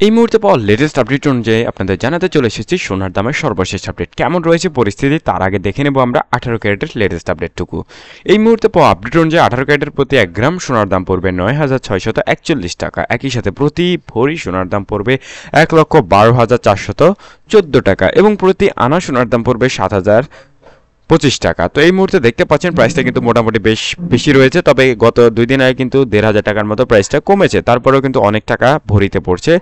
এই মুহূর্তে পাওয়া লেটেস্ট আপডেট অনুযায়ী আপনাদের জানাতে চলে এসেছি সোনার দামের সর্বশেষ আপডেট কেমন রয়েছে পরিস্থিতি। তার আগে দেখে নেব আমরা 18 ক্যারেটের লেটেস্ট আপডেটটুকু। এই মুহূর্তে পাওয়া আপডেট অনুযায়ী 18 ক্যারেটের প্রতি 1 গ্রাম সোনার দাম পড়বে 9,641 টাকা। একই সাথে প্রতি ভরি সোনার দাম পড়বে 1,12,414 টাকা এবং প্রতি আনা সোনার দাম পড়বে 7,025 টাকা। তো এই মুহূর্তে দেখতে পাচ্ছেন প্রাইসটা কিন্তু মোটামুটি বেশ বেশি রয়েছে, তবে গত 2 দিন আগে কিন্তু 1,500 টাকার মতো প্রাইসটা কমেছে, তারপরেও কিন্তু অনেক টাকা ভরিতে পড়ছে।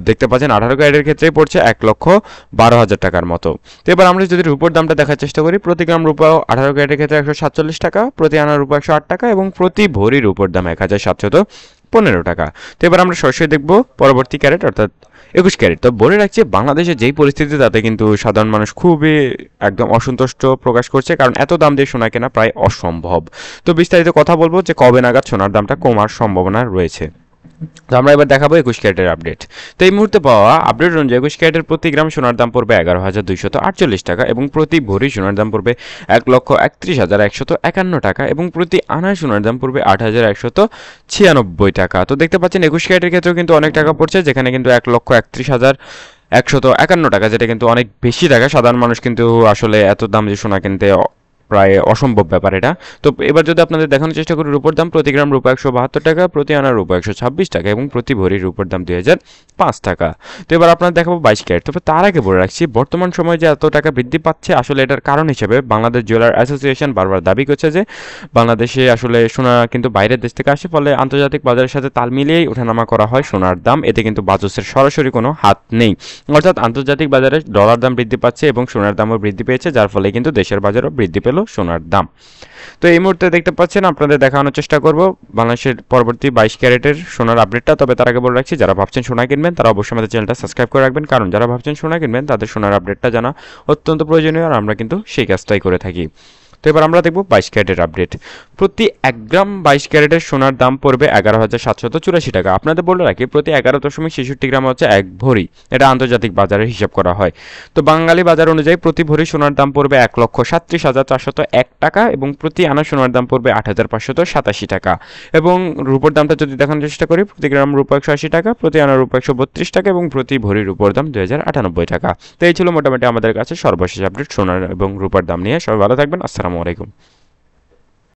দেখতে পাচ্ছেন 18 ক্যারেটের ক্ষেত্রে পড়ছে 1,12,000 টাকার মতো। তো এবার আমরা যদি রূপোর দামটা দেখার চেষ্টা করি, প্রতি গ্রাম রূপা 18 ক্যারেটের ক্ষেত্রে 147 টাকা, প্রতি আনা রূপা 108 টাকা এবং প্রতি ভরি রূপোর দাম 1,715 টাকা। তো এবার আমরা সরাসরি দেখব পরবর্তী ক্যারেট অর্থাৎ 21 ক্যারেট। তো বলে রাখছি, বাংলাদেশে যেই পরিস্থিতি তাতে কিন্তু সাধারণ মানুষ খুবই একদম অসন্তুষ্ট প্রকাশ করছে, কারণ এত দাম দিয়ে সোনা কেনা প্রায় অসম্ভব। তো বিস্তারিত কথা বলবো যে কবে নাগাদ সোনার দামটা কমার সম্ভাবনা রয়েছে। তো আমরা এবার দেখাবো 21 ক্যারেটের আপডেট। তো এই মুহূর্তে পাওয়া আপডেট অনুযায়ী 21 ক্যারেটের প্রতি গ্রাম সোনার দাম পড়বে 11,248 টাকা এবং প্রতি ভরি সোনার দাম পড়বে 1,31,151 টাকা এবং প্রতি আনা সোনার দাম পড়বে 8,196 টাকা। তো দেখতে পাচ্ছেন 21 ক্যারেটের ক্ষেত্রেও কিন্তু অনেক টাকা পড়ছে, যেখানে কিন্তু 1,31,151 টাকা, যেটা কিন্তু অনেক বেশি টাকা। সাধারণ মানুষ কিন্তু আসলে এত দাম দিয়ে সোনা কিনতে প্রায় অসম্ভব ব্যাপার এটা। তো এবার যদি আপনাদের দেখানোর চেষ্টা করি, রূপোর দাম প্রতি গ্রাম রূপা 172 টাকা, প্রতি আনা রূপা 126 টাকা এবং প্রতি ভরি রূপোর দাম 2,005 টাকা। তো এবার আপনাদের দেখাবো 22 ক্যারেট। তবে তার আগে বলে রাখছি, বর্তমান সময়ে যে এত টাকা বৃদ্ধি পাচ্ছে, আসলে এটার কারণ হিসেবে বাংলাদেশ জুয়েলার অ্যাসোসিয়েশন বারবার দাবি করছে যে বাংলাদেশে আসলে সোনা কিন্তু বাইরের দেশ থেকে আসে, ফলে আন্তর্জাতিক বাজারের সাথে তাল মিলিয়েই ওঠানামা করা হয় সোনার দাম। এতে কিন্তু বাজসের সরাসরি কোনো হাত নেই, অর্থাৎ আন্তর্জাতিক বাজারে ডলার দাম বৃদ্ধি পাচ্ছে এবং সোনার দামও বৃদ্ধি পেয়েছে, যার ফলে কিন্তু দেশের বাজারও বৃদ্ধি পেল সোনার দাম। তো এই মুহূর্তে দেখতে পাচ্ছেন, আপনাদের দেখানোর চেষ্টা করব বাংলাদেশের পরবর্তী 22 ক্যারেটের সোনার আপডেটটা। তবে তার আগে বলে রাখছি, যারা ভাবছেন সোনা কিনবেন তারা অবশ্যই আমাদের চ্যানেলটা সাবস্ক্রাইব করে রাখবেন, কারণ যারা ভাবছেন সোনা কিনবেন তাদের সোনার আপডেটটা জানা অত্যন্ত প্রয়োজনীয়, আর আমরা কিন্তু সেই কাজটাই করে থাকি। তো এবার আমরা দেখব 22 ক্যারেটের আপডেট। প্রতি 1 গ্রাম 22 ক্যারেটের সোনার দাম পড়বে 11,784 টাকা। আপনাদের বলে রাখি, প্রতি 11.66 গ্রাম হচ্ছে 1 ভরি, এটা আন্তর্জাতিক বাজারে হিসাব করা হয়। তো বাঙালি বাজার অনুযায়ী প্রতি ভরি সোনার দাম পড়বে 1,37,401 টাকা এবং প্রতি আনা সোনার দাম পড়বে 8,587 টাকা। এবং রূপোর দামটা যদি দেখানোর চেষ্টা করি, প্রতি গ্রাম রূপা 180 টাকা, প্রতি আনা রূপা 132 টাকা এবং প্রতি ভরি রূপোর দাম 2,098 টাকা। তো এই ছিল মোটামুটি আমাদের কাছে সর্বশেষ আপডেট সোনার এবং রূপার দাম নিয়ে। সবাই ভালো থাকবেন। আসসালামু আলাইকুম।